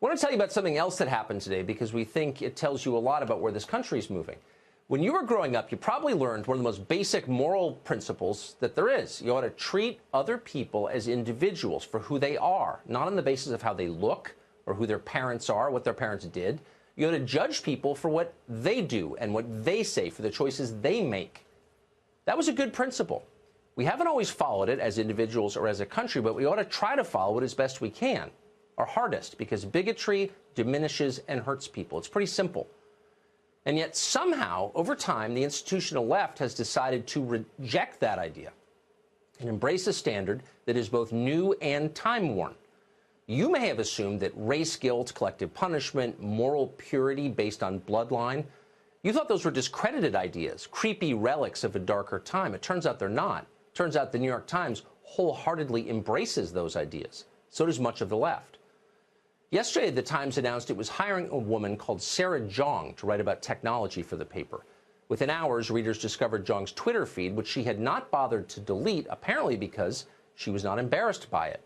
I want to tell you about something else that happened today because we think it tells you a lot about where this country is moving. When you were growing up, you probably learned one of the most basic moral principles that there is. You ought to treat other people as individuals for who they are, not on the basis of how they look or who their parents are, what their parents did. You ought to judge people for what they do and what they say, for the choices they make. That was a good principle. We haven't always followed it as individuals or as a country, but we ought to try to follow it as best we can, our hardest, because bigotry diminishes and hurts people. It's pretty simple. And yet somehow, over time, the institutional left has decided to reject that idea and embrace a standard that is both new and time-worn. You may have assumed that race guilt, collective punishment, moral purity based on bloodline, you thought those were discredited ideas, creepy relics of a darker time. It turns out they're not. It turns out the New York Times wholeheartedly embraces those ideas. So does much of the left. Yesterday, the Times announced it was hiring a woman called Sarah Jeong to write about technology for the paper. Within hours, readers discovered Jeong's Twitter feed, which she had not bothered to delete, apparently because she was not embarrassed by it.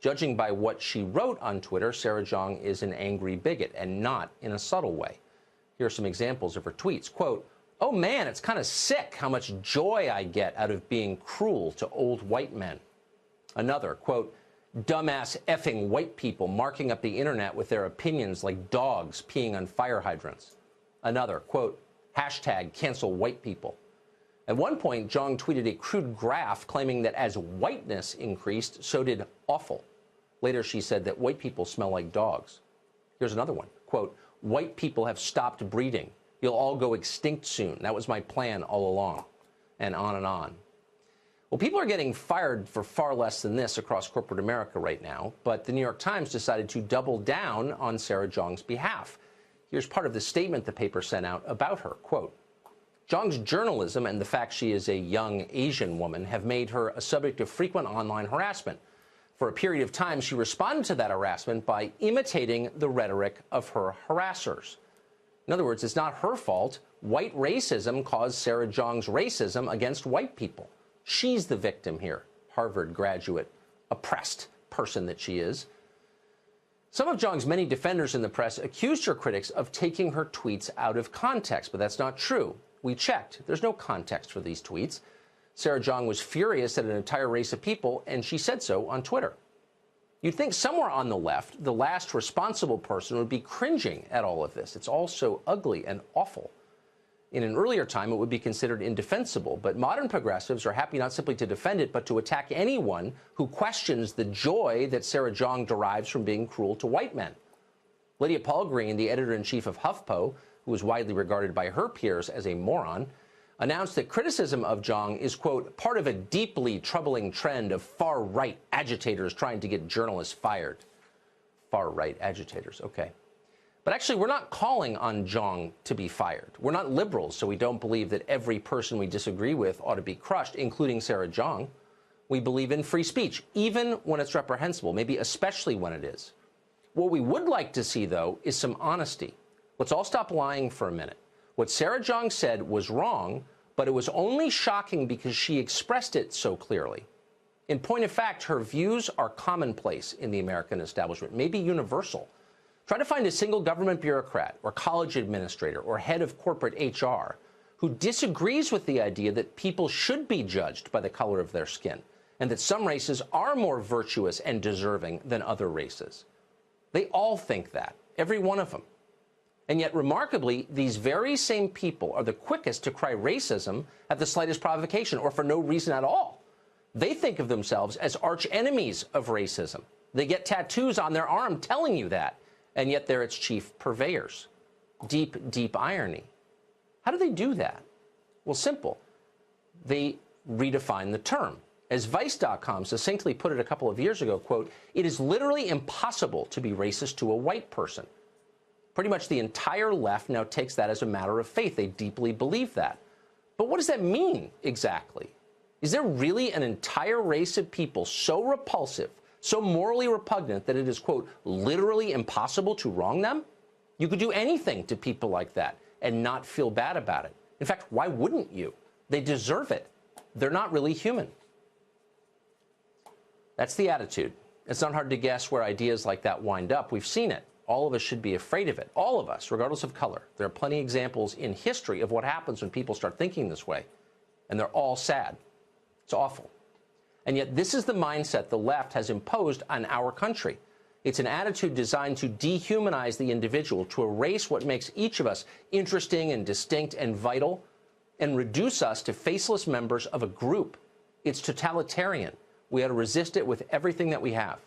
Judging by what she wrote on Twitter, Sarah Jeong is an angry bigot, and not in a subtle way. Here are some examples of her tweets. Quote, "Oh man, it's kind of sick how much joy I get out of being cruel to old white men." Another, quote, "Dumbass effing white people marking up the internet with their opinions like dogs peeing on fire hydrants." Another, quote, "Hashtag cancel white people." At one point, Jeong tweeted a crude graph claiming that as whiteness increased, so did awful. Later, she said that white people smell like dogs. Here's another one, quote, "White people have stopped breeding. You'll all go extinct soon. That was my plan all along." And on and on. Well, people are getting fired for far less than this across corporate America right now, but the New York Times decided to double down on Sarah Jeong's behalf. Here's part of the statement the paper sent out about her, quote, "Jeong's journalism and the fact she is a young Asian woman have made her a subject of frequent online harassment. For a period of time, she responded to that harassment by imitating the rhetoric of her harassers." In other words, it's not her fault. White racism caused Sarah Jeong's racism against white people. She's the victim here, Harvard graduate, oppressed person that she is. Some of Jeong's many defenders in the press accused her critics of taking her tweets out of context, but that's not true. We checked. There's no context for these tweets. Sarah Jeong was furious at an entire race of people, and she said so on Twitter. You'd think somewhere on the left, the last responsible person would be cringing at all of this. It's all so ugly and awful. In an earlier time, it would be considered indefensible, but modern progressives are happy not simply to defend it, but to attack anyone who questions the joy that Sarah Jeong derives from being cruel to white men. Lydia Palgreen, the editor-in-chief of HuffPo, who is widely regarded by her peers as a moron, announced that criticism of Jeong is, quote, "part of a deeply troubling trend of far-right agitators trying to get journalists fired." Far-right agitators, okay. But actually, we're not calling on Jeong to be fired. We're not liberals, so we don't believe that every person we disagree with ought to be crushed, including Sarah Jeong. We believe in free speech, even when it's reprehensible, maybe especially when it is. What we would like to see, though, is some honesty. Let's all stop lying for a minute. What Sarah Jeong said was wrong, but it was only shocking because she expressed it so clearly. In point of fact, her views are commonplace in the American establishment, maybe universal. Try to find a single government bureaucrat or college administrator or head of corporate HR who disagrees with the idea that people should be judged by the color of their skin and that some races are more virtuous and deserving than other races. They all think that, every one of them. And yet, remarkably, these very same people are the quickest to cry racism at the slightest provocation or for no reason at all. They think of themselves as arch enemies of racism. They get tattoos on their arm telling you that, and yet they're its chief purveyors. Deep, deep irony. How do they do that? Well, simple. They redefine the term. As Vice.com succinctly put it a couple of years ago, quote, "It is literally impossible to be racist to a white person." Pretty much the entire left now takes that as a matter of faith. They deeply believe that. But what does that mean exactly? Is there really an entire race of people so repulsive, so morally repugnant that it is, quote, "literally impossible to wrong them"? You could do anything to people like that and not feel bad about it. In fact, why wouldn't you? They deserve it. They're not really human. That's the attitude. It's not hard to guess where ideas like that wind up. We've seen it. All of us should be afraid of it. All of us, regardless of color. There are plenty of examples in history of what happens when people start thinking this way. And they're all sad. It's awful. And yet this is the mindset the left has imposed on our country. It's an attitude designed to dehumanize the individual, to erase what makes each of us interesting and distinct and vital, and reduce us to faceless members of a group. It's totalitarian. We ought to resist it with everything that we have.